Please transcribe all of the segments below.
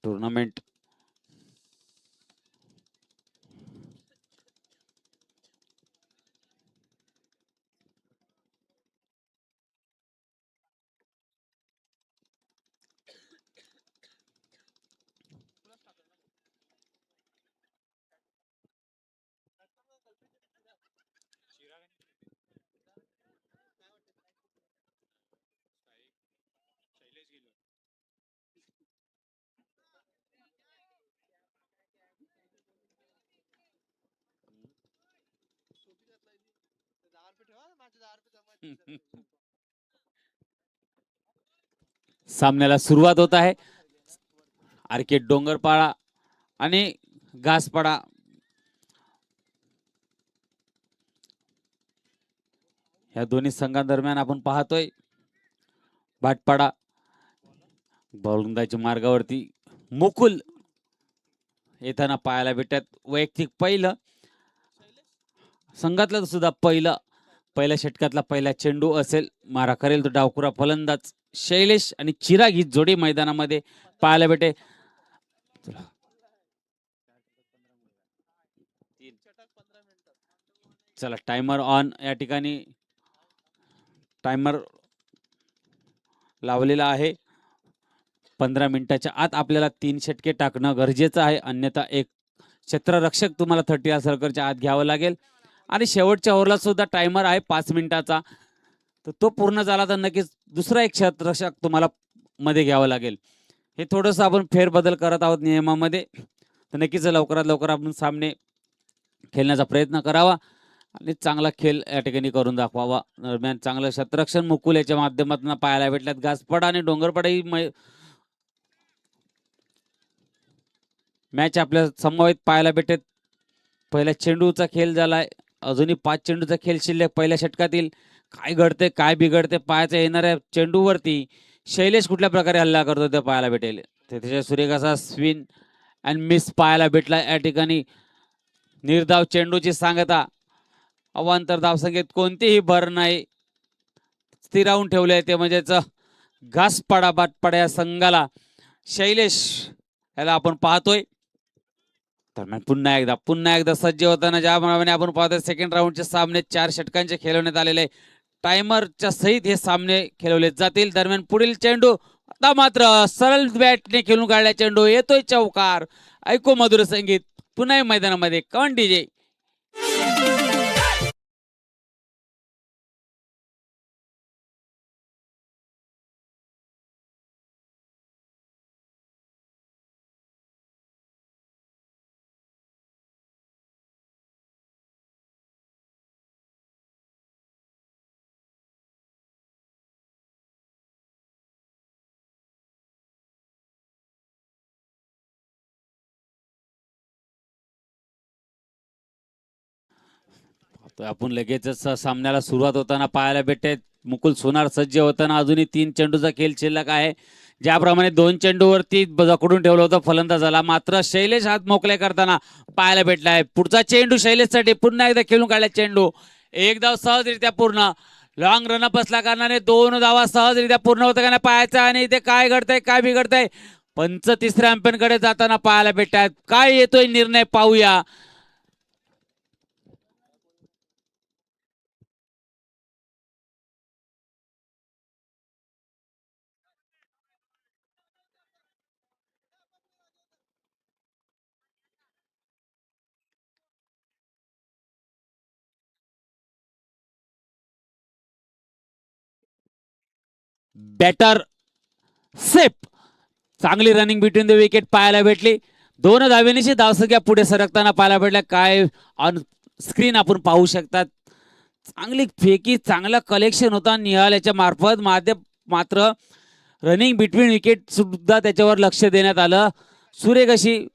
Tournament सामन्याला सुरुवात होत आहे. आरके डोंगरपाडा आणि घासपाडा या दोन्ही संघांदरम्यान आपण पाहतोय भाटपाडा गोलंदाजी मार्गावरती मुकुल येताना पाहायला भेटत. वैयक्तिक पहिलं संघातलं सुद्धा पहिल्या षटकातला पहिला चेंडू असेल. मारा करेल तो डावखुरा फलंदाज शैलेश आणि चिराग ही जोडी मैदानामध्ये पाहायला भेटे. चला टाइमर ऑन. या ठिकाणी टाइमर लावलेला आहे. 15 मिनिटाच्या आत आपल्याला 3 षटके टाकणं गरजेचं आहे, अन्यथा एक क्षेत्ररक्षक तुम्हाला 30 सर्कलच्या आत घ्यावं लागेल. आणि शेवटच्या ओव्हरला सुद्धा टाइमर आहे 5 मिनिटाचा, तर तो पूर्ण झाला तर नक्कीच दुसरा एक क्षेत्ररक्षक तुम्हाला मध्ये घ्यावं लागेल. हे थोडंसं आपण फेरबदल करत आहोत नियमामध्ये, तर नक्कीच लवकरात लवकर आपण सामने खेळण्याचा प्रयत्न करावा आणि चांगला खेळ या ठिकाणी करून दाखवावा. दरम्यान चांगलं क्षेत्ररक्षण मुकुल याच्या माध्यमातून पाहायला भेटल्यात. घासपाडा आणि डोंगरपाडा ही मॅच आपल्या समवेत पाहायला भेटत. पहिल्या चेंडूचा खेळ झालाय, अजूनही 5 चेंडूचा खेळ शिल्लक. पहिल्या षटकातील काय घडते काय बिघडते पाहायचं. येणाऱ्या चेंडूवरती शैलेश कुठल्या प्रकारे हल्ला करतो ते पाहायला भेटेल. त्याच्या सुरेख असा स्विन अँड मिस पाहायला भेटला. या ठिकाणी निर्धाव चेंडूची सांगता, अवांतर धावसंख्येत कोणतीही भर नाही, स्थिरावून ठेवले ते म्हणजेच घासपाडा भाटपाडा या संघाला. शैलेश याला आपण पाहतोय. दरम्यान पुन्हा एकदा सज्ज होताना ज्याप्रमाणे आपण पाहतोय सेकंड राऊंडचे सामने 4 षटकांचे खेळवण्यात आलेले. टायमरच्या सहित हे सामने खेळवले जातील. दरम्यान पुढील चेंडू आता मात्र सरळ बॅटने खेळून काढला चेंडू, येतोय चौकार. ऐकू मधुर संगीत पुन्हा मैदानामध्ये. कॉन डीजे. आपण लगेचच सामन्याला सुरुवात होताना पाहायला भेटते. मुकुल सोनार सज्ज होताना अजूनही 3 चेंडूचा खेळ शिल्लक आहे. ज्याप्रमाणे 2 चेंडूवरती जखडून ठेवलं होतं फलंदाजाला, मात्र शैलेश हात मोकळे करताना पाहायला भेटलाय. पुढचा चेंडू शैलेशसाठी पुन्हा एकदा खेळून काढला चेंडू. एक धाव सहजरित्या पूर्ण. लॉंग रनअप असल्या कारणाने 2 धावा सहजरित्या पूर्ण होतं का नाही पाहायचं. आणि इथे काय घडतंय काय बिघडतंय पंच तिसऱ्या अंपायरकडे जाताना पाहायला भेटतात. काय येतोय निर्णय पाहूया. Batter safe. चांगली रनिंग बिटवीन द विकेट पाहायला भेटली. 2 धावेनिशी धावसंख्या पुढे सरकताना पाहायला भेटल्या. काय ऑन स्क्रीन आपण पाहू शकतात. चांगली फेकी, चांगला कलेक्शन होता निहाल याच्या मार्फत. मात्र रनिंग बिटवीन विकेट सुद्धा त्याच्यावर लक्ष देण्यात आलं. सुरेख अशी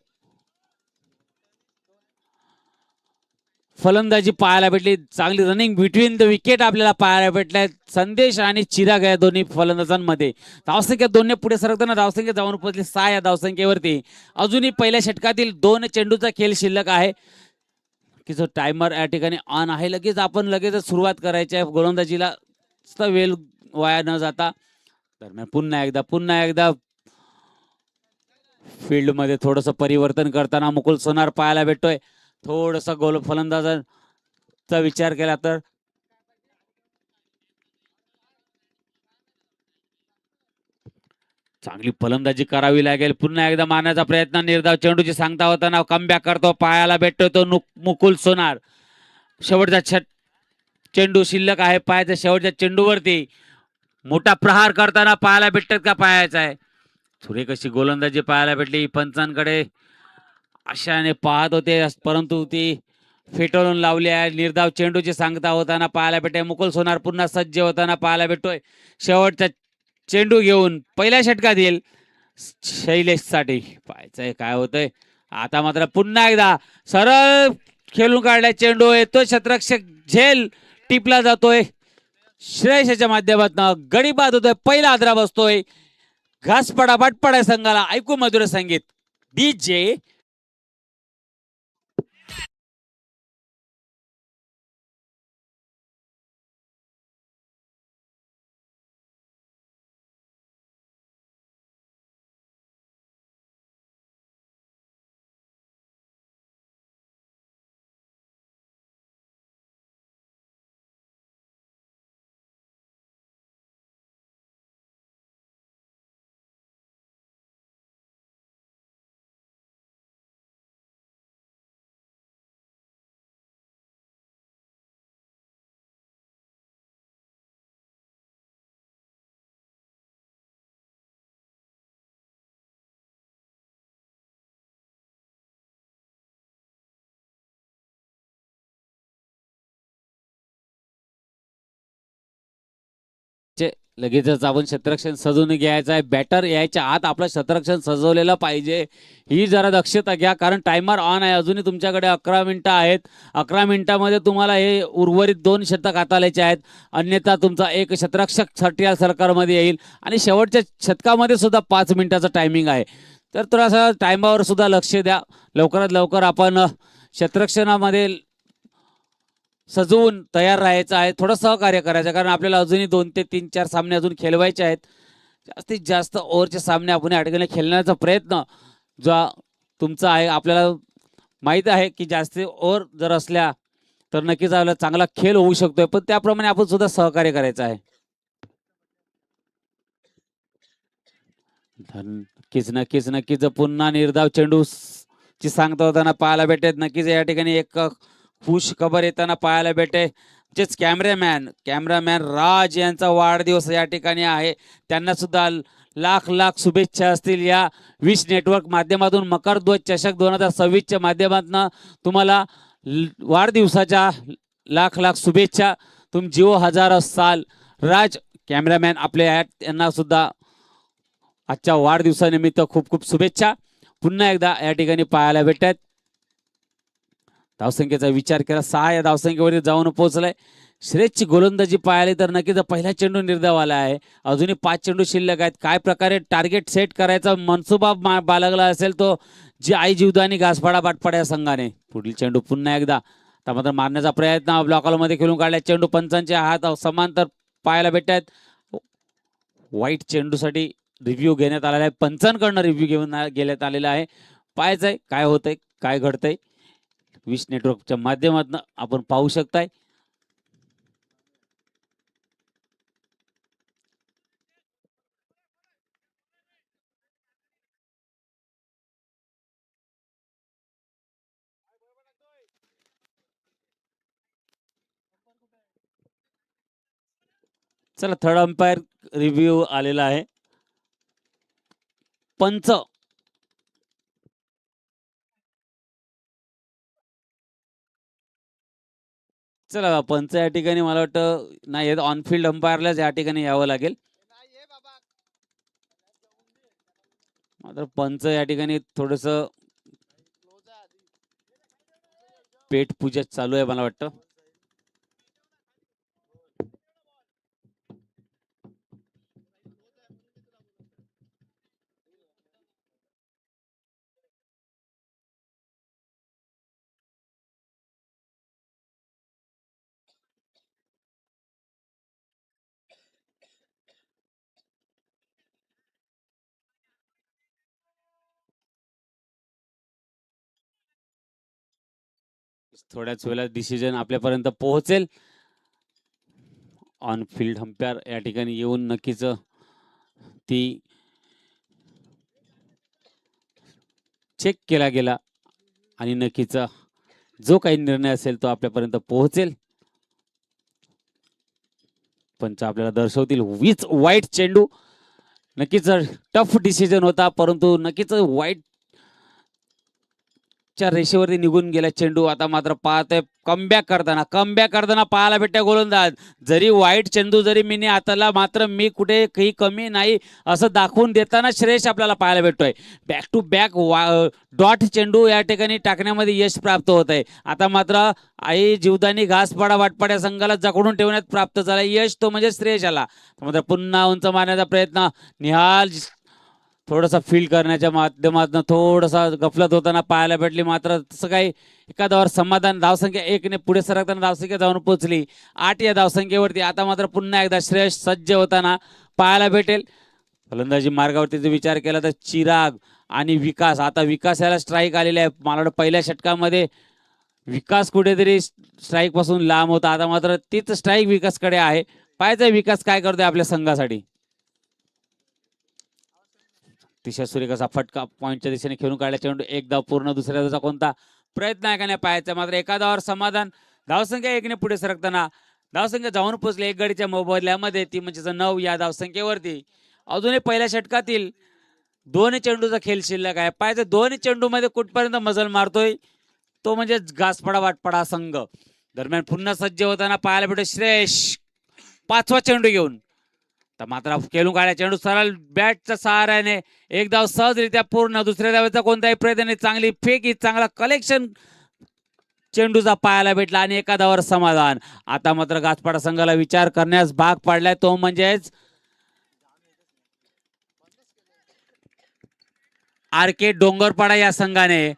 फलंदाजी पाहायला भेटली. चांगली रनिंग बिटवीन द विकेट आपल्याला पाहायला भेटल्या. संदेश आणि चिराग या दोन्ही फलंदाजांमध्ये. धावसंख्या 2 ने पुढे सरकताना धावसंख्या जाऊन पोहोचली 6 या धावसंख्येवरती. अजूनही पहिल्या षटकातील 2 चेंडूचा खेळ शिल्लक आहे की जो टायमर या ठिकाणी ऑन आहे. लगेच सुरुवात करायची आहे गोलंदाजीला, वेळ वाया न जाता. दरम्यान पुन्हा एकदा फील्ड मध्ये थोडस परिवर्तन करताना मुकुल सोनार पाहायला भेटतोय. थोडस गोल फलंदाजांचा विचार केला तर चांगली फलंदाजी करावी लागेल. पुन्हा एकदा मारण्याचा प्रयत्न, निर्धाव चेंडूची सांगता होताना कमबॅक करतो, पायाला भेटतो तो मुकुल सोनार. शेवटचा चेंडू शिल्लक आहे, पायाच्या शेवटच्या चेंडूवरती मोठा प्रहार करताना पाहायला भेटतात का पाहायचा आहे. सुरेख अशी गोलंदाजी पाहायला भेटली. पंचांकडे आशाने पाहत होते परंतु ती फेटाळून लावली आहे. निर्धाव चेंडूची सांगता होताना पाहायला भेटते. मुकुल सोनार पुन्हा सज्ज होताना पाहायला भेटतोय. शेवटचा चेंडू घेऊन पहिल्या षटकात येईल शैलेश साठी. पाहायचंय काय होतंय. आता मात्र पुन्हा एकदा सरळ खेळून काढलाय चेंडू, येतो शतरक्षक झेल टिपला जातोय. श्रेयसच्या माध्यमातून गडी बाद होतोय. पहिला आदरा बसतोय. घासपडा बटपडा संघाला ऐकू मधुर संगीत डीजे. लगेचच आपण शतरक्षण सजवून घ्यायचं आहे. बॅटर यायच्या आत आपलं शतरक्षण सजवलेलं पाहिजे. ही जरा दक्षता घ्या कारण टायमर ऑन आहे. अजूनही तुमच्याकडे 11 मिनिटं आहेत. 11 मिनिटामध्ये तुम्हाला हे उर्वरित 2 शतक हाताळायचे आहेत. अन्यथा तुमचा एक शतरक्षक सट्या सरकारमध्ये येईल आणि शेवटच्या शतकामध्ये सुद्धा 5 मिनिटाचं टायमिंग आहे. तर थोडासा टायमावर सुद्धा लक्ष द्या. लवकरात लवकर आपण शतरक्षणामध्ये सजवून तयार राहायचं आहे. थोडं सहकार्य करायचं कारण आपल्याला अजूनही 2 ते 3-4 सामने अजून खेळवायचे आहेत. जास्तीत जास्त ओव्हरचे सामने आपण या ठिकाणी खेळण्याचा प्रयत्न जो तुमचा आहे. आपल्याला माहित आहे की जास्त ओव्हर जर असल्या तर नक्कीच आपल्याला चांगला खेळ होऊ शकतोय. पण त्याप्रमाणे आपण सुद्धा सहकार्य करायचं आहे. नक्कीच नक्कीच नक्कीच पुन्हा निर्धाव चेंडू ची सांगता होताना पाहायला भेटेल. नक्कीच या ठिकाणी एक खुश खबर येताना पाहायला भेटे. तेच कॅमेरामॅन राज यांचा वाढदिवस या ठिकाणी आहे. त्यांना सुद्धा लाख लाख शुभेच्छा असतील. या विश नेटवर्क माध्यमातून मकर ध्वज चषक 2026च्या माध्यमातून तुम्हाला वाढदिवसाच्या लाख लाख शुभेच्छा. तुम जीव हजार साल. राज कॅमेरामॅन आपले आहेत त्यांना सुद्धा आजच्या वाढदिवसानिमित्त खूप खूप शुभेच्छा. पुन्हा एकदा या ठिकाणी पाहायला भेटतात. धावसंख्येचा विचार केला 6 या धावसंख्येवर जाऊन पोहोचलाय. श्रेयसची गोलंदाजी पाहिली तर नक्कीच पहिला चेंडू निर्धाव आला आहे. अजूनही 5 चेंडू शिल्लक आहेत. काय प्रकारे टार्गेट सेट करायचा मनसुबा बाळगला असेल तो जी आई जीवदानी घासपाडा बाटपाडा या संघाने. पुढील चेंडू पुन्हा एकदा मात्र मारण्याचा प्रयत्न ब्लॉकमध्ये खेळून काढला. चेंडू पंचांचे हात समांतर पाहायला भेटतात. वाईट चेंडूसाठी रिव्ह्यू घेण्यात आलेला आहे. पंचांकडनं रिव्ह्यू घेऊन घेण्यात आलेला आहे. पाहायचंय काय होतंय काय घडतंय. विश नेटवर्कच्या माध्यमातून आपण पाहू शकताय. चला थर्ड अंपायर रिव्ह्यू आलेला आहे. पंच चला पंच या ठिकाणी मला वाटतं नाही ऑन फील्ड अंपायरलाच या ठिकाणी यावं लागेल. मात्र पंच या ठिकाणी थोडस पेट पूजा चालू आहे मला वाटतं. थोड्याच वेळात डिसिजन आपल्यापर्यंत पोहोचेल. ऑन फील्ड अंपायर या ठिकाणी येऊन नक्कीच ती चेक केला गेला आणि नक्कीच जो काही निर्णय असेल तो आपल्यापर्यंत पोहोचेल. पंच आपल्याला दर्शवतील विच वाईट चेंडू. नक्कीच टफ डिसिजन होता, परंतु नक्कीच वाईट च्या रेषेवरती निघून गेला चेंडू. आता मात्र पाहतोय कमबॅक करताना पाहायला भेटते गोलंदाज. जरी वाईट चेंडू जरी मी हाताला, मात्र मी कुठे काही कमी नाही असं दाखवून देताना श्रेयश आपल्याला पाहायला भेटतोय. बॅक टू बॅक डॉट चेंडू या ठिकाणी टाकण्यामध्ये यश प्राप्त होत आहे. आता मात्र आई जीवदानी घासपाडा वाटपाड्या संघाला जखडून ठेवण्यात प्राप्त झाला यश, तो म्हणजे श्रेयशाला. मात्र पुन्हा उंच मारण्याचा प्रयत्न. निहाल थोडासा फील करण्याच्या माध्यमातून थोडासा गफलत होताना पाहायला भेटली, मात्र तसं काही एखाद्यावर समाधान. धावसंख्या 1 पुढे सरकताना धावसंख्या जाऊन पोहोचली 8 या धावसंख्येवरती. आता मात्र पुन्हा एकदा श्रेयश सज्ज होताना पाहायला भेटेल. फलंदाजी मार्गावरती जर विचार केला तर चिराग आणि विकास. आता विकास याला स्ट्राईक आलेले आहे. मला वाटतं पहिल्या षटकामध्ये विकास कुठेतरी स्ट्राईक पासून लांब होता. आता मात्र तीच स्ट्राईक विकासकडे आहे. पाहायचं विकास काय करतोय आपल्या संघासाठी. अतिशय सुरेख असा फटका पॉईंटच्या दिशेने खेळून काढला चेंडू. एक धाव पूर्ण. दुसऱ्या धावचा कोणता प्रयत्न आहे का नाही पाहायचा. मात्र एका धावावर समाधान. धावसंख्या 1 पुढे सरकताना धावसंख्या जाऊन पोहोचली एक गडीच्या मोबदल्यामध्ये, ती म्हणजे 9 या धावसंख्येवरती. अजूनही पहिल्या षटकातील 2 चेंडूचा खेळ शिल्लक आहे. पाहायचं 2 चेंडू मध्ये कुठपर्यंत मजल मारतोय तो म्हणजे घासपाडा वाटपाडा संघ. दरम्यान पुन्हा सज्ज होताना पाहायला भेटतो श्रेयश 5वा चेंडू घेऊन. तर मात्र खेळून काढला चेंडू सरळ बॅटच्या सहाऱ्याने एक धाव सहजरित्या पूर्ण. दुसऱ्या धावेचा कोणताही प्रयत्न, चांगली फेकी, चांगला कलेक्शन चेंडूचा पाहायला भेटला आणि एका धावावर समाधान. आता मात्र घासपाडा संघाला विचार करण्यास भाग पाडलाय, तो म्हणजेच आरके डोंगरपाडा या संघाने.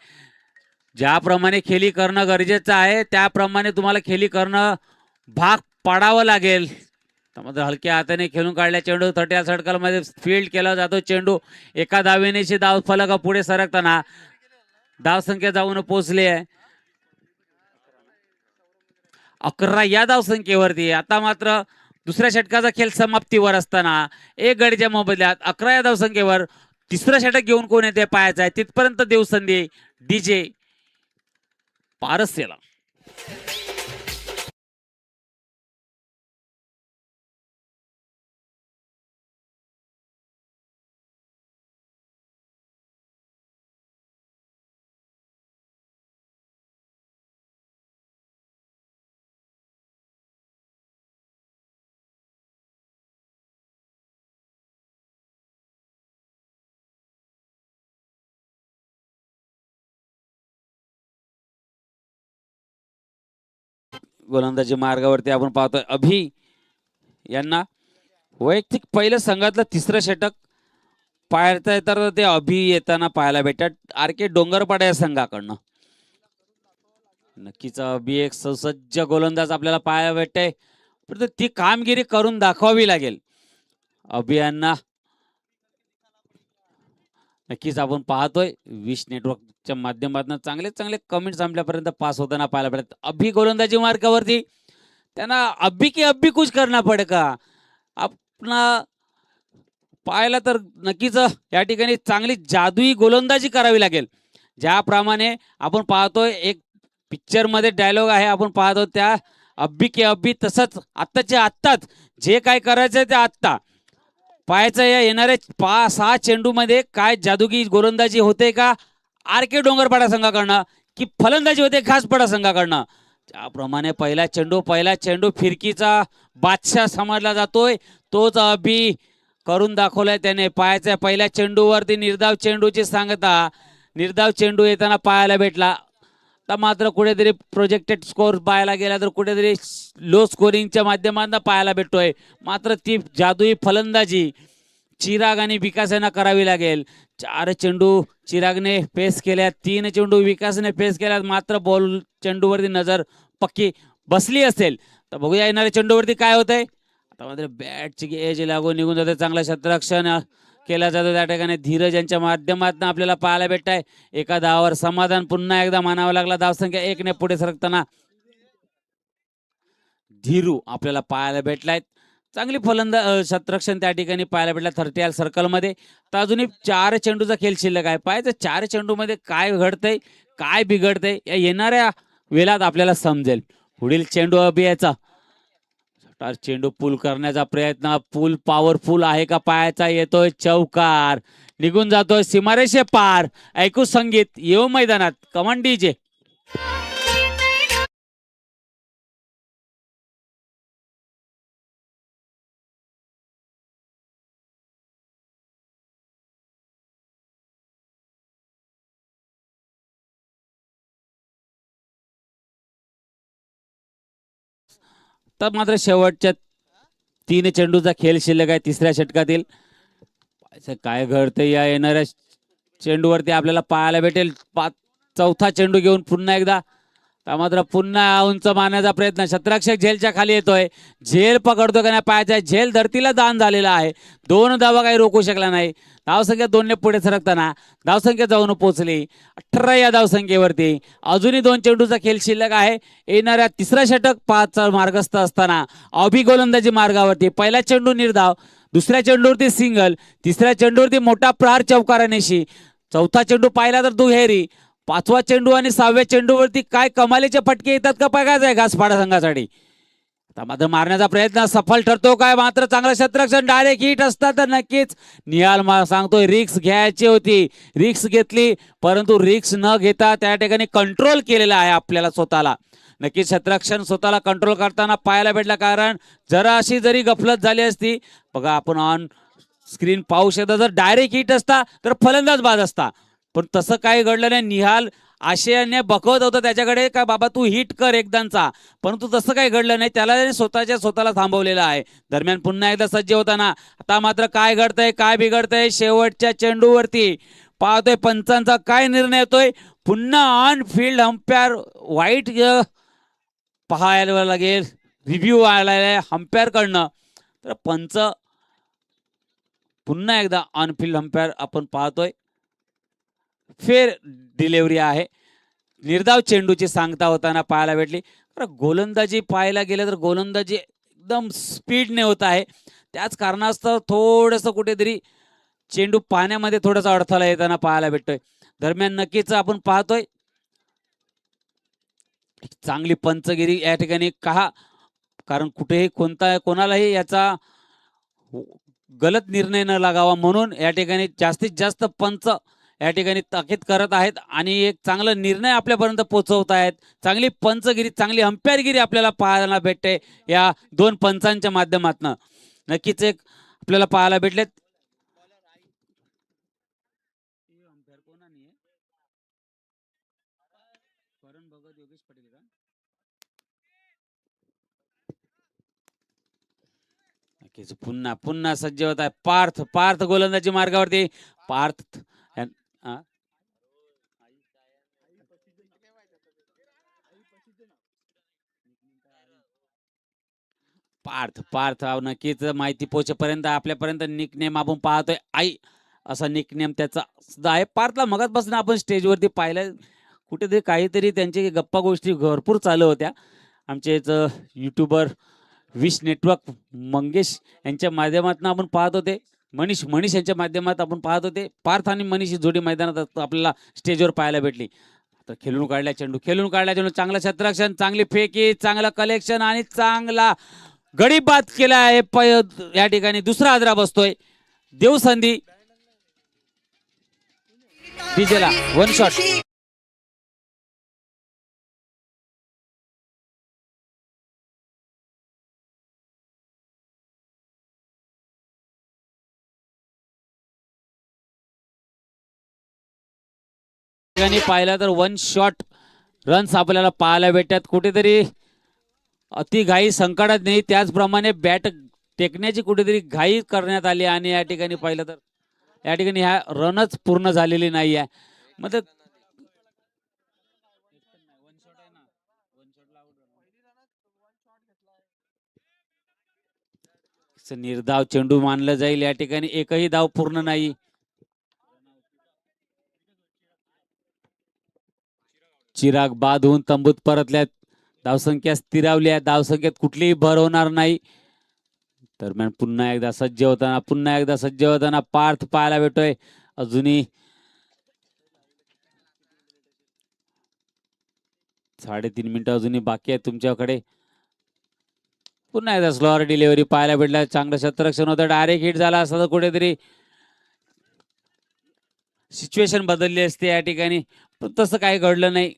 ज्याप्रमाणे खेळी करणं गरजेचं आहे त्याप्रमाणे तुम्हाला खेळी करणं भाग पाडावं लागेल. त्यामध्ये हलक्या हाताने खेळून काढल्या चेंडू 30 सर्कलमध्ये फील्ड केला जातो चेंडू. एका धावेनेशी धाव फलक पुढे सरकताना धावसंख्या जाऊन पोहोचली आहे 11 या धावसंख्येवरती. आता मात्र दुसऱ्या षटकाचा खेळ समाप्तीवर असताना एक गडीच्या मोबदल्यात 11 या धावसंख्येवर तिसरं षटक घेऊन कोण येते पाहायचं आहे. तिथपर्यंत देऊ संधी डीजे पारसेला. गोलंदाजी मार्गावरती आपण पाहतोय अभि यांना वैयक्तिक पहिलं संघातलं तिसरं षटक पाहायचं आहे तर ते अभि येताना पाहायला भेटतात आरके डोंगरपाडा या संघाकडनं. नक्कीच अभि एक सुसज्ज गोलंदाज आपल्याला पाहायला भेटते, परंतु ती कामगिरी करून दाखवावी लागेल अभि यांना. नक्कीच आपण पाहतोय विश नेटवर्कच्या माध्यमातून चांगले चांगले कमेंट्स आपल्यापर्यंत पास होताना पाहायला भेटतात. अभि गोलंदाजी मार्गावरती त्यांना अभि की अभि कुछ करना पडेगा आपला पाहायला तर नक्कीच या ठिकाणी चांगली जादुई गोलंदाजी करावी लागेल. ज्याप्रमाणे आपण पाहतोय एक पिक्चर मध्ये डायलॉग आहे, आपण पाहतो त्या अभि की अभि, तसंच आत्ताच्या आत्ताच जे काय करायचंय ते आत्ता पाहायचं. या येणाऱ्या 5-6 चेंडू मध्ये काय जादुगी गोलंदाजी होते का आरके डोंगरपाडा संघाकडनं, की फलंदाजी होते घासपाडा संघाकडनं. त्याप्रमाणे पहिला चेंडू फिरकीचा बादशाह समजला जातोय, तोच अभि करून दाखवलाय त्याने. पाहायचं पहिल्या चेंडूवरती निर्धाव चेंडूची सांगता, निर्धाव चेंडू येताना पाहायला भेटला. तर मात्र कुठेतरी प्रोजेक्टेड स्कोर पाहायला गेला तर कुठेतरी लो स्कोरिंगच्या माध्यमातून पाहायला भेटतोय. मात्र ती जादुई फलंदाजी चिराग आणि विकास यांना करावी लागेल. 4 चेंडू चिरागने फेस केल्या, 3 चेंडू विकासने फेस केल्यात. मात्र बॉल चेंडूवरती नजर पक्की बसली असेल तर बघूया येणाऱ्या चेंडूवरती काय होतंय. आता मात्र बॅटची एज लागून निघून जाते. चांगलं क्षेत्ररक्षण केला जातो त्या ठिकाणी धीरज यांच्या माध्यमातून आपल्याला पाहायला भेटत आहे. एका धावावर समाधान पुन्हा एकदा मानावं लागला. धावसंख्या 1 ने पुढे सरकताना धीरू आपल्याला पाहायला भेटलाय. चांगली क्षेत्ररक्षण त्या ठिकाणी पाहायला भेटला 30 सर्कल मध्ये. तर अजूनही 4 चेंडूचा खेळ शिल्लक आहे. पाहायचं 4 चेंडू मध्ये काय घडतंय काय बिघडतंय या येणाऱ्या वेळात आपल्याला समजेल. पुढील चेंडू अभियाचा चेंडू पूल करण्याचा प्रयत्न. पूल पॉवरफुल आहे का पायाचा. येतोय चौकार. निघून जातोय सीमारेषे पार. ऐकू संगीत येऊ मैदानात कमान डीजे. तर मात्र शेवटच्या 3 चेंडूचा खेळ शिल्लक आहे तिसऱ्या षटकातील. काय घडतंय या येणाऱ्या चेंडूवरती आपल्याला पाहायला भेटेल. चौथा चेंडू घेऊन पुन्हा एकदा मात्र पुन्हा उंच मारण्याचा प्रयत्न. क्षेत्ररक्षक झेलच्या खाली येतोय. झेल पकडतो का नाही पायाचा. झेल धरतीला दान झालेला आहे. 2 धावा काही रोखू शकला नाही. धावसंख्या 2 ने पुढे सरकताना धावसंख्या जाऊन पोहोचली 18 या धावसंख्येवरती. अजूनही 2 चेंडूचा खेळ शिल्लक आहे. येणाऱ्या तिसरा षटक 5 मार्गस्थ असताना अभि गोलंदाजी मार्गावरती. पहिला चेंडू निर्धाव. दुसऱ्या चेंडूवरती सिंगल. तिसऱ्या चेंडूवरती मोठा प्रहार चौकारानेशी. चौथा चेंडू पाहिला तर दुहेरी. 5वा चेंडू आणि 6व्या चेंडूवरती काय कमालीचे फटके येतात का बघायचं आहे घासपाडा संघासाठी. मात्र मारण्याचा प्रयत्न सफल ठरतो काय. मात्र चांगलं क्षेत्ररक्षण. डायरेक्ट हिट असतात तर नक्कीच निहाल सांगतोय रिक्स घ्यायची होती. रिक्स घेतली परंतु रिक्स न घेता त्या ठिकाणी कंट्रोल केलेला आहे आपल्याला स्वतःला. नक्कीच क्षेत्ररक्षण स्वतःला कंट्रोल करताना पाहायला भेटला. कारण जरा अशी जरी गफलत झाली असती बघा आपण ऑन स्क्रीन पाहू शकता. जर डायरेक्ट हिट असता तर फलंदाज बाद असता. पण तसं काही घडलं नाही. निहाल आशयाने बघवत होतं त्याच्याकडे का बाबा तू हिट कर एकदांचा. परंतु तसं काही घडलं नाही. त्याला स्वतःला थांबवलेलं आहे. दरम्यान पुन्हा एकदा सज्ज होताना आता मात्र काय घडतंय काय बिघडतंय. शेवटच्या चेंडूवरती पाहतोय पंचांचा काय निर्णय येतोय. पुन्हा ऑन फील्ड अंपायर वाईट पाहायला लागेल. रिव्ह्यू आलाय अंपायर कडनं. तर पंच पुन्हा एकदा ऑन फील्ड अंपायर आपण पाहतोय. फेर डिलिव्हरी आहे. निर्धाव चेंडूची सांगता होताना पाहायला भेटली. गोलंदाजी पाहायला गेलं तर गोलंदाजी एकदम स्पीडने होत आहे. त्याच कारणास्तव थोडंसं कुठेतरी चेंडू पाण्यामध्ये थोडासा अडथळा येताना पाहायला भेटतोय. दरम्यान नक्कीच आपण पाहतोय चांगली पंचगिरी या ठिकाणी का. कारण कुठेही कोणालाही याचा गलत निर्णय न लागावा म्हणून या ठिकाणी जास्तीत जास्त पंच या ठिकाणी ताकीद करत आहेत आणि एक चांगला निर्णय आपल्यापर्यंत पोहोचवत आहेत. चांगली पंचगिरी चांगली अंपायरगिरी आपल्याला पाहायला भेटते या 2 पंचांच्या माध्यमातून. नक्कीच एक आपल्याला पाहायला भेटलेत. नक्कीच पुन्हा पुन्हा सज्ज होत आहे. पार्थ गोलंदाजी मार्गावरती. पार्थ पार्थ नक्कीच माहिती पोहोचेपर्यंत आपल्यापर्यंत निकनेम आपण पाहतोय आई असा निकनेम त्याचा सुद्धा आहे. पार्थला मगाचपासून आपण स्टेजवरती पाहिलं कुठेतरी काहीतरी त्यांची गप्पा गोष्टी भरपूर चालू होत्या. आमचे युट्यूबर विश नेटवर्क मंगेश यांच्या माध्यमातून आपण पाहत होते. मनीष यांच्या माध्यमात आपण पाहत होते. पार्थ आणि मनीष ही जोडी मैदानात आपल्याला स्टेजवर पाहायला भेटली. तर खेळून काढल्या चेंडू चांगलं क्षेत्ररक्षण चांगली फेकी चांगलं कलेक्शन आणि चांगला गडी बाद केला आहे. या ठिकाणी दुसरा आदरा बसतोय. देव संधी डीजेला 1 शॉट. पाहिला तर 1 शॉट रन्स आपल्याला पाहायला भेटतात. कुठेतरी अति घाई संकटात नाही. त्याचप्रमाणे बॅट टेकण्याची कुठेतरी घाई करण्यात आली आणि या ठिकाणी पाहिलं तर या ठिकाणी ह्या रनच पूर्ण झालेली नाही आहे. मतलब निर्धाव चेंडू मानलं जाईल या ठिकाणी. एकही धाव पूर्ण नाही. चिराग बाद होऊन तंबूत परतल्यात. धावसंख्या स्थिरावली आहे. धावसंख्येत कुठलीही भर होणार नाही. दरम्यान पुन्हा एकदा सज्ज होताना पार्थ पाहायला भेटतोय. अजूनही 3.5 मिनिटं अजूनही बाकी आहेत तुमच्याकडे. पुन्हा एकदा स्लोअर डिलिव्हरी पाहायला भेटला. चांगलं क्षेत्ररक्षण होतं. डायरेक्ट हिट झाला असता तर कुठेतरी सिच्युएशन बदलली असते या ठिकाणी, पण तसं काही घडलं नाही.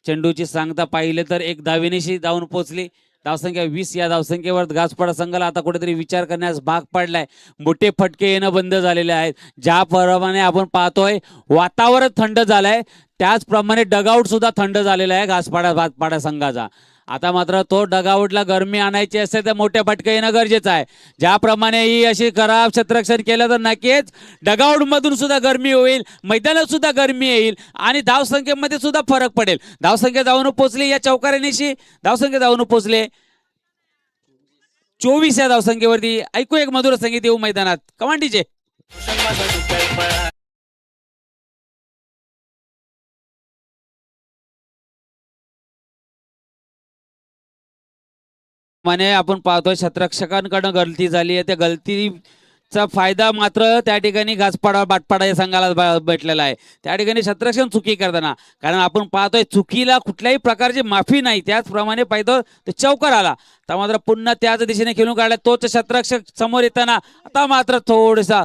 चेंडूची सांगता पाहिलं तर एक धावेनिशी जाऊन पोहोचली. धावसंख्या 20 या धावसंख्येवर घासपाडा संघाला आता कुठेतरी विचार करण्यास भाग पडलाय. मोठे फटके येणं बंद झालेले आहेत. ज्याप्रमाणे आपण पाहतोय वातावरण थंड झालंय, त्याचप्रमाणे डगआउट सुद्धा थंड झालेला आहे घासपाडा संघाचा. आता मात्र तो डगआउटला गरमी आणायची असेल तर मोठे फटके येणं गरजेचं आहे. ज्याप्रमाणे ही अशी खराब क्षेत्ररक्षण केलं तर नक्कीच डगआउट मधून सुद्धा गरमी होईल, मैदानात सुद्धा गरमी येईल आणि धावसंख्येमध्ये सुद्धा फरक पडेल. धावसंख्या जाऊन पोहोचली या चौकारेनीशी. धावसंख्या जाऊन पोहोचले 24 या धावसंख्येवरती. ऐकू एक मधुर संगीत येऊ मैदानात. कमांडीचे माने आपण पाहतोय क्षेत्ररक्षकांकडून गलती झाली आहे. त्या गलतीचा फायदा मात्र त्या ठिकाणी बाटपाडा या संघाला भेटलेला आहे. त्या ठिकाणी क्षेत्ररक्षण चुकी करताना, कारण आपण पाहतोय चुकीला कुठल्याही प्रकारची माफी नाही. त्याचप्रमाणे पाहतो ते चौकार आला तर मात्र पुन्हा त्याच दिशेने खेळून काढला. तोच क्षेत्ररक्षक समोर येताना आता मात्र थोडासा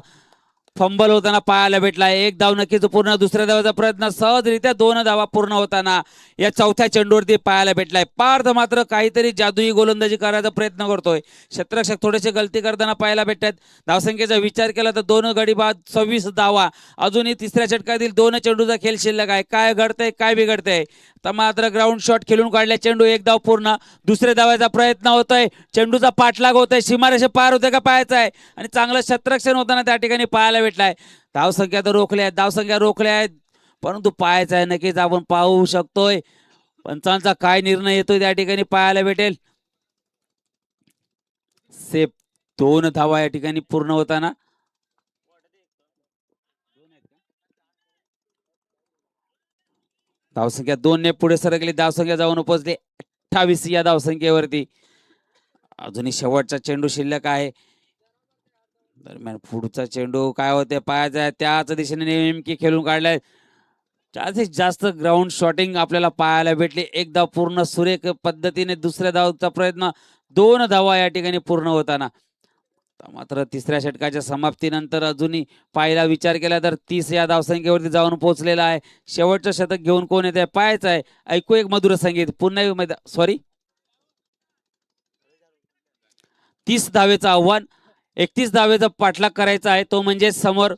फंबल होताना पाहायला भेटला. एक धाव नक्कीच पूर्ण. दुसऱ्या धावाचा प्रयत्न सहजरित्या 2 धावा पूर्ण होताना या चौथ्या चेंडूवरती पाहायला भेटलाय. पार्थ मात्र काहीतरी जादुई गोलंदाजी करायचा प्रयत्न करतोय. क्षेत्ररक्षक थोडेसे गलती करताना पाहायला भेटतात. धावसंख्येचा विचार केला तर 2 गडी बाद 26 धावा. अजूनही तिसऱ्या षटकातील 2 चेंडूचा खेळ शिल्लक आहे. काय घडतंय काय बिघडतंय. तर मात्र ग्राउंड शॉट खेळून काढल्या. चेंडू एक धाव पूर्ण. दुसऱ्या धावाचा प्रयत्न होतोय. चेंडूचा पाठलाग होतोय. सीमारेषे पार होते का पाहायचं आहे आणि चांगलं क्षेत्ररक्षण होताना त्या ठिकाणी पाहायला भेटलाय. धावसंख्या तर रोखल्या आहेत. धावसंख्या रोखल्या आहेत, परंतु पाहायचं आहे नक्कीच आपण पाहू शकतोय पंचांचा काय निर्णय येतोय त्या ठिकाणी पाहायला भेटेल. सेफ 2 धावा या ठिकाणी पूर्ण होताना. धावसंख्या 2 ने पुढे सरकली. धावसंख्या जाऊन पोहोचली 28 या धावसंख्येवरती. अजूनही शेवटचा चेंडू शिल्लक आहे. दरम्यान पुढचा चेंडू काय होते पाहायचा आहे. त्याच दिशेने नेमकी खेळून काढलाय. जास्तीत जास्त ग्राउंड शॉटिंग आपल्याला पाहायला भेटली. एक धाव पूर्ण सुरेख पद्धतीने. दुसऱ्या धावचा प्रयत्न. 2 धावा या ठिकाणी पूर्ण होताना. मात्र तिसऱ्या षटकाच्या समाप्तीनंतर अजूनही पाहिला विचार केला तर 30 या धावसंख्येवरती जाऊन पोहोचलेला आहे. शेवटचं शतक घेऊन कोण येते पाहायचं आहे. ऐकू एक मधुर संगीत. पुन्हा सॉरी 30 धावेचं आव्हान. 31 धावेचा पाठलाग करायचा आहे. तो म्हणजे समोर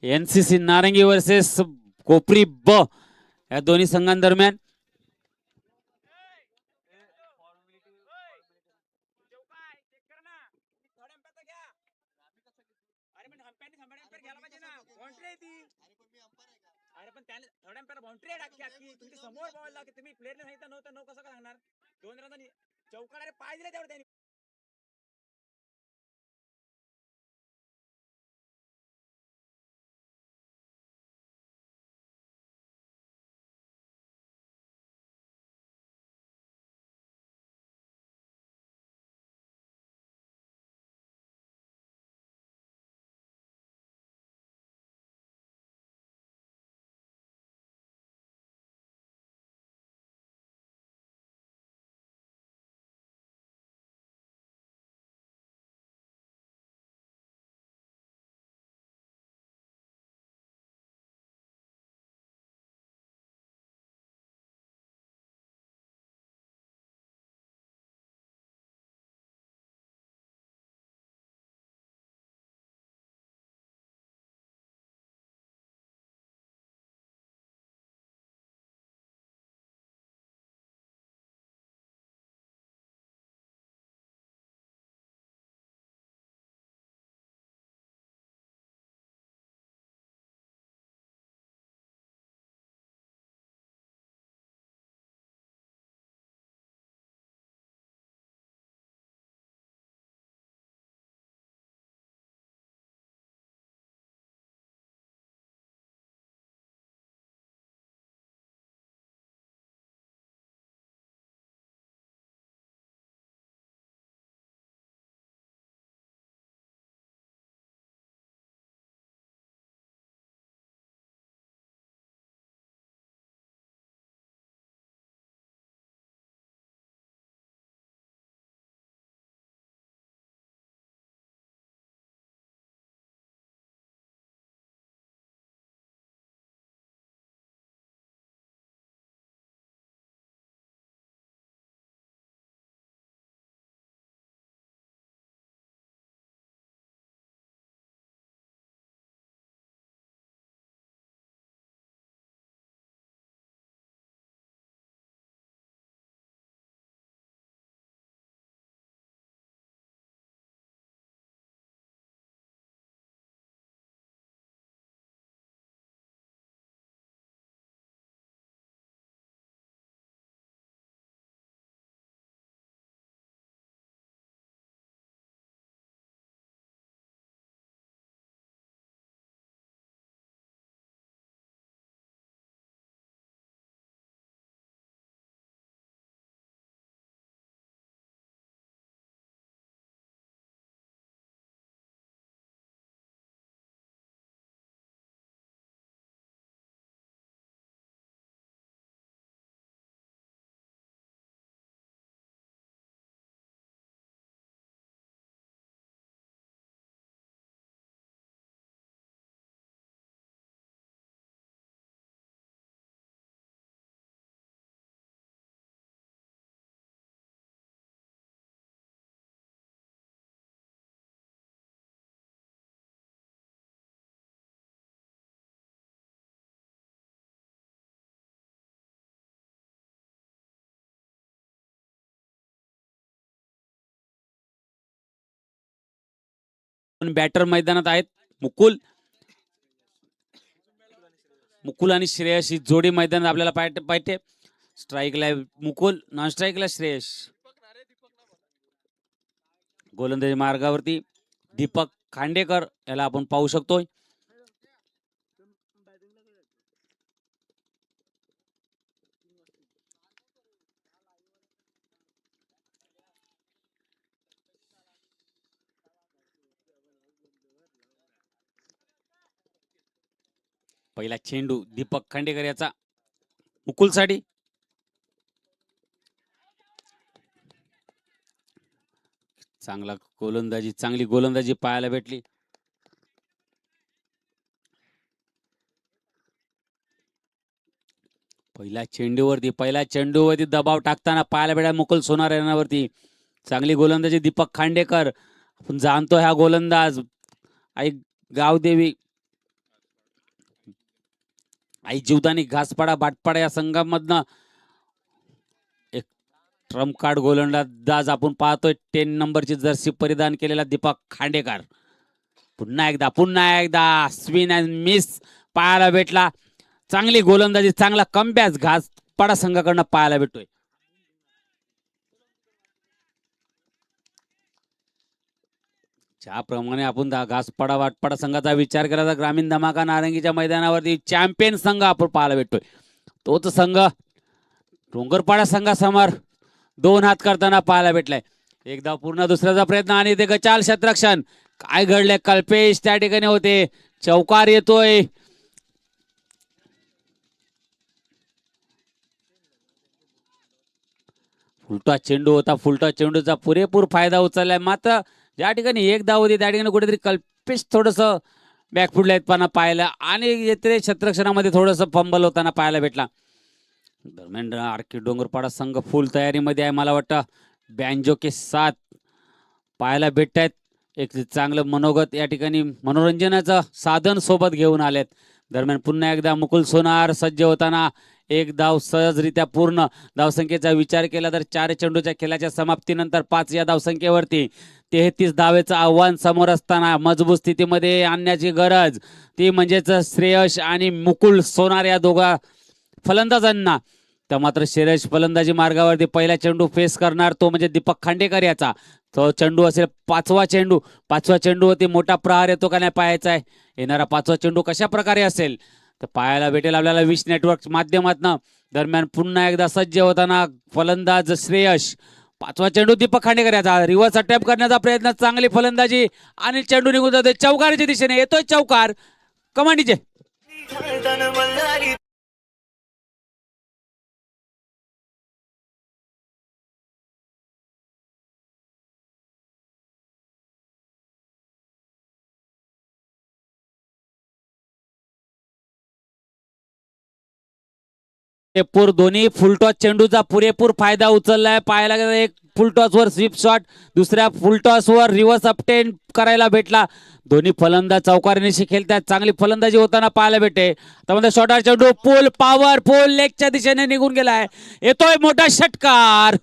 NCC नारंगी वर्सेस कोपरी ब या दोन्ही संघांदरम्यान. बॅटर मैदानात आहेत. मुकुल मुकुल आणि श्रेयस ही जोडी मैदानात आपल्याला पाहिजे. स्ट्राईकला मुकुल, नॉन स्ट्राईकला श्रेयस. गोलंदाजी मार्गावरती दीपक खांडेकर याला आपण पाहू शकतोय. पहिला चेंडू दीपक खांडेकर याचा मुकुलसाठी. चांगली गोलंदाजी पाहायला भेटली. पहिल्या चेंडूवरती दबाव टाकताना पाहायला भेटा मुकुल सोनार यांच्यावरती. चांगली गोलंदाजी दीपक खांडेकर. आपण जाणतो हा गोलंदाज आई गावदेवी आई जीवदानी घासपाडा भाटपाडा या संघामधनं एक ट्रम्प कार्ड गोलंदाज आपण पाहतोय. 10 नंबरची जर्सी परिधान केलेला दीपक खांडेकर. पुन्हा एकदा स्विन अँड मिस पाहायला भेटला. चांगली गोलंदाजी, चांगला कमबॅक घासपाडा संघाकडनं पाहायला भेटतोय. ज्याप्रमाणे आपण घासपाडा वाटपाडा संघाचा विचार केला तर ग्रामीण धमाका नारंगीच्या मैदानावरती चॅम्पियन संघ आपण पाहायला भेटतोय. तोच संघ डोंगरपाडा संघासमोर 2 हात करताना पाहायला भेटलाय. एकदा पूर्ण दुसऱ्याचा प्रयत्न आणि ते गचाल शतरक्षण. काय घडले, कल्पेश त्या ठिकाणी होते. चौकार येतोय. फुलटा चेंडू होता. फुलटा चेंडूचा पुरेपूर फायदा उचललाय. मात्र ज्या ठिकाणी एक धाव होती त्या ठिकाणी कुठेतरी कल्पेश थोडस बॅकफुटला येताना पाहिलं आणि येथे क्षेत्ररक्षणामध्ये थोडस फंबल होताना पाहायला भेटला. दरम्यान आरके डोंगरपाडा संघ फुल तयारीमध्ये आहे. मला वाटतं बँजो के साथ पाहायला भेटत आहेत. एक चांगलं मनोगत या ठिकाणी मनोरंजनाचं साधन सोबत घेऊन आलेत. दरम्यान पुन्हा एकदा मुकुल सोनार सज्ज होताना एक धाव सहजरित्या पूर्ण. धावसंख्येचा विचार केला तर 4 चेंडूच्या खेळाच्या समाप्तीनंतर 5 या धावसंख्येवरती 33 धावेचं आव्हान समोर असताना मजबूत स्थितीमध्ये आणण्याची गरज ती म्हणजेच श्रेयस आणि मुकुल सोनार या दोघा फलंदाजांना. तर मात्र श्रेयस फलंदाजी मार्गावरती पहिला चेंडू फेस करणार तो म्हणजे दीपक खांडेकर याचा. तो चेंडू असेल 5वा चेंडू. 5व्या चेंडूवरती मोठा प्रहार येतो का नाही पाहायचा आहे. येणारा 5वा चेंडू कशा प्रकारे असेल तर पाहायला भेटेल आपल्याला विश नेटवर्क माध्यमातून. दरम्यान पुन्हा एकदा सज्ज होताना फलंदाज श्रेयस. 5वा चेंडू दीपक खांडेकर याचा. रिव्हर्स अटॅम्प करण्याचा प्रयत्न. चांगली फलंदाजी आणि चेंडू निघून जातोय चौकाराच्या दिशेने. येतोय चौकार कमांडीचे. पुरेपूर दोन्ही फुलटॉस चेंडूचा पुरेपूर फायदा उचललाय. पाहायला गेला एक फुलटॉसवर स्वीप शॉट, दुसऱ्या फुलटॉसवर रिव्हर्स अपटेन करायला भेटला. दोन्ही फलंदाज चौकारीनिशी खेळतात. चांगली फलंदाजी होताना पाहायला भेटे. त्यामध्ये शॉर्टर चेंडू पुल पॉवरफुल लेगच्या दिशेने निघून गेलाय. येतोय मोठा षटकार.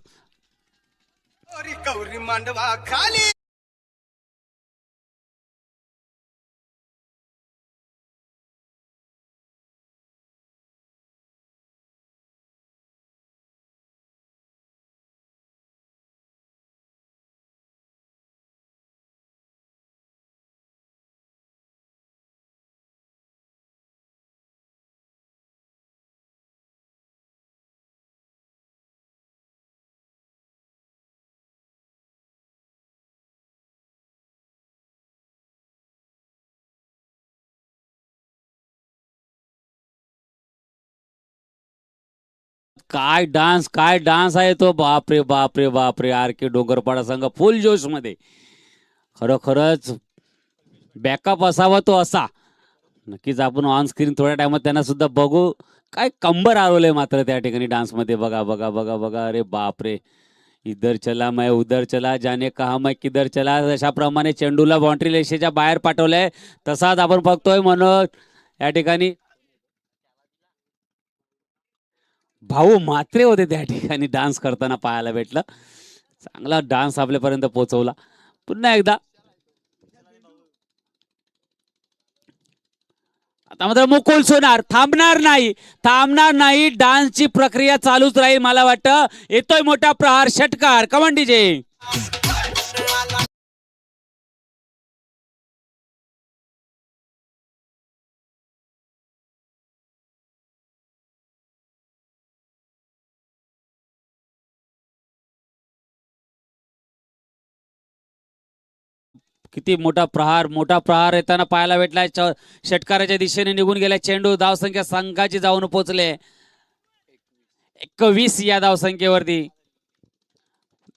काय डान्स आहे तो. बापरे बापरे बापरे. आरके डोंगरपाडा संघ फुल जोश मध्ये. खरोखरच बॅकअप असावा तो असा. नक्कीच आपण ऑन स्क्रीन थोड्या टाइमात त्यांना सुद्धा बघू. काय कंबर आरवलंय मात्र त्या ठिकाणी डान्स मध्ये. बघा बघा बघा बघा. अरे बापरे. इधर चला मैं उधर चला जाने कहा मैं किधर चला. अशा प्रमाणे चेंडूला बाउंड्री रेषेच्या बाहेर पाठवलंय. तसाच आपण बघतोय म्हणून या ठिकाणी भाऊ म्हात्रे होते त्या ठिकाणी डान्स करताना पाहायला भेटलं. चांगला डान्स आपल्यापर्यंत पोहोचवला. पुन्हा एकदा आता मात्र मुकुल सोनार थांबणार नाही डान्सची प्रक्रिया चालूच राहील. मला वाटतं येतोय मोठा प्रहार, षटकार. Come on DJ. किती मोठा प्रहार येताना पाहायला भेटलाय. षटकाराच्या दिशेने निघून गेलाय चेंडू. धावसंख्या संघाची जाऊन पोहोचले 21 या धावसंख्येवरती.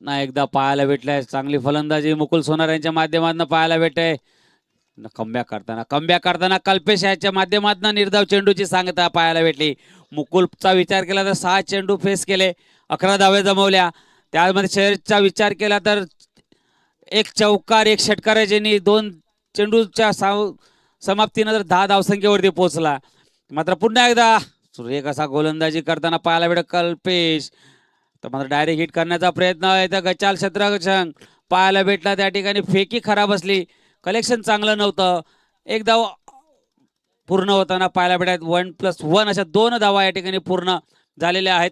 ना एकदा पाहायला भेटलाय चांगली फलंदाजी मुकुल सोनार यांच्या माध्यमातून पाहायला भेटते. कमबॅक करताना कल्पेश याच्या माध्यमातून निर्धाव चेंडूची सांगता पाहायला भेटली. मुकुलचा विचार केला तर 6 चेंडू फेस केले, 11 धावे जमवल्या. त्यामध्ये शर्यतीचा विचार केला तर एक चौकार, एक षटकार, ज्यांनी 2 चेंडूच्या समाप्तीनंतर 10 धावसंख्येवरती पोहोचला. मात्र पुन्हा एकदा सुरेख असा गोलंदाजी करताना पाहायला भेटत कल्पेश. तर मात्र डायरेक्ट हिट करण्याचा प्रयत्न गचाल क्षेत्ररक्षण पाहायला भेटला. त्या ठिकाणी फेकी खराब असली, कलेक्शन चांगलं नव्हतं. एक धाव पूर्ण होताना पाहायला भेटत. 1+1 अशा 2 धावा या ठिकाणी पूर्ण झालेल्या आहेत.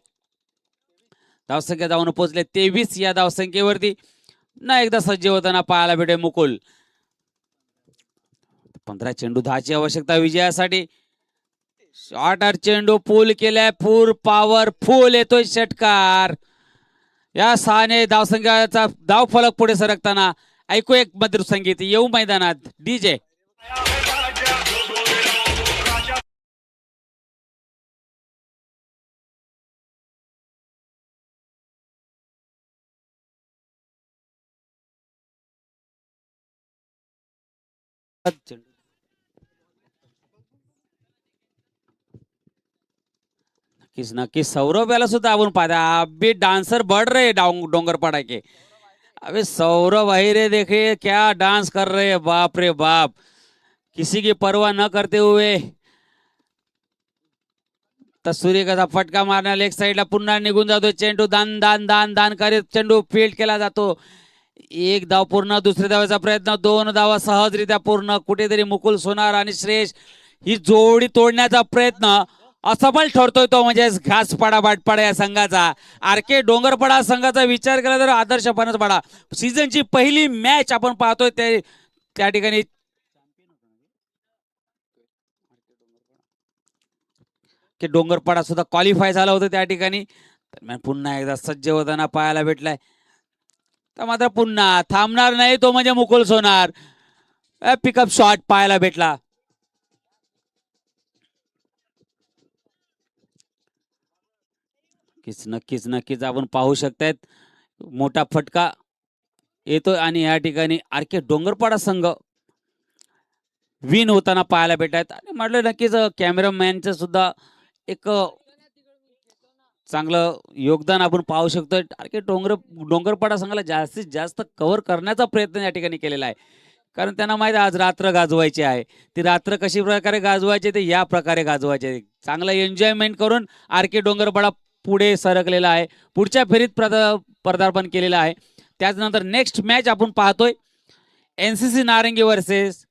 धावसंख्या जाऊन पोहोचले 23 या धावसंख्येवरती. ना एकदा सज्ज होताना पाहायला भेटे मुकुल. 15 चेंडू 10ची आवश्यकता विजयासाठी. शॉर्टर चेंडू पूल केलाय, फुल पॉवर, फुल येतोय षटकार. या 6ने धावसंख्याचा धाव फलक पुढे सरकताना ऐकू एक मधुर संगीत. येऊ मैदानात डीजे. नक्कीच सौरभ याला सुद्धा आपण पाहता. अभी डांसर बढ़ रहे डोंगरपाड़ा के. अबे सौरभ अहिरे देखिए क्या डांस कर रहे हैं, बाप रे बाप. किसी की परवाह न करते हुए तर सूर्यकाचा फटका मारण्या लेग साईडला पुन्हा निघून जातो चेंडू. दान दान दान दान करीत चेंडू फील्ड केला जातो. एक धाव पूर्ण, दुसऱ्या धावाचा प्रयत्न, 2 धावा सहजरित्या पूर्ण. कुठेतरी मुकुल सोनार आणि श्रेयस ही जोडी तोडण्याचा प्रयत्न असफल ठरतोय तो म्हणजे घासपाडा बाटपाडा या संघाचा. आरके डोंगरपाडा संघाचा विचार केला तर आदर्श फणसपाडा सीझनची पहिली मॅच आपण पाहतोय त्या ठिकाणी की डोंगरपाडा सुद्धा क्वालिफाय झाला होता त्या ठिकाणी. पुन्हा एकदा सज्ज होताना पाहायला भेटलाय. तर मात्र पुन्हा थांबणार नाही तो म्हणजे मुकुल सोनार. पिकअप शॉट पाहायला भेटला. नक्कीच आपण पाहू शकतायत मोठा फटका येतोय आणि या ठिकाणी आरके डोंगरपाडा संघ विन होताना पाहायला भेटत. आणि म्हटलं नक्कीच कॅमेरामॅनचं सुद्धा एक चांगलं योगदान आपण पाहू शकतो. आरके डोंगरपाडा संघाला जास्तीत जास्त कव्हर करण्याचा प्रयत्न या ठिकाणी केलेला आहे. कारण त्यांना माहिती आज रात्र गाजवायची आहे. ती रात्र कशी प्रकारे गाजवायची ते या प्रकारे गाजवायचे. चांगलं एन्जॉयमेंट करून आरके डोंगरपाडा पुढे सरकलेला आहे, पुढच्या फेरीत पदार्पण केलेलं आहे. त्याचनंतर नेक्स्ट मॅच आपण पाहतोय NCC नारंगी वर्सेस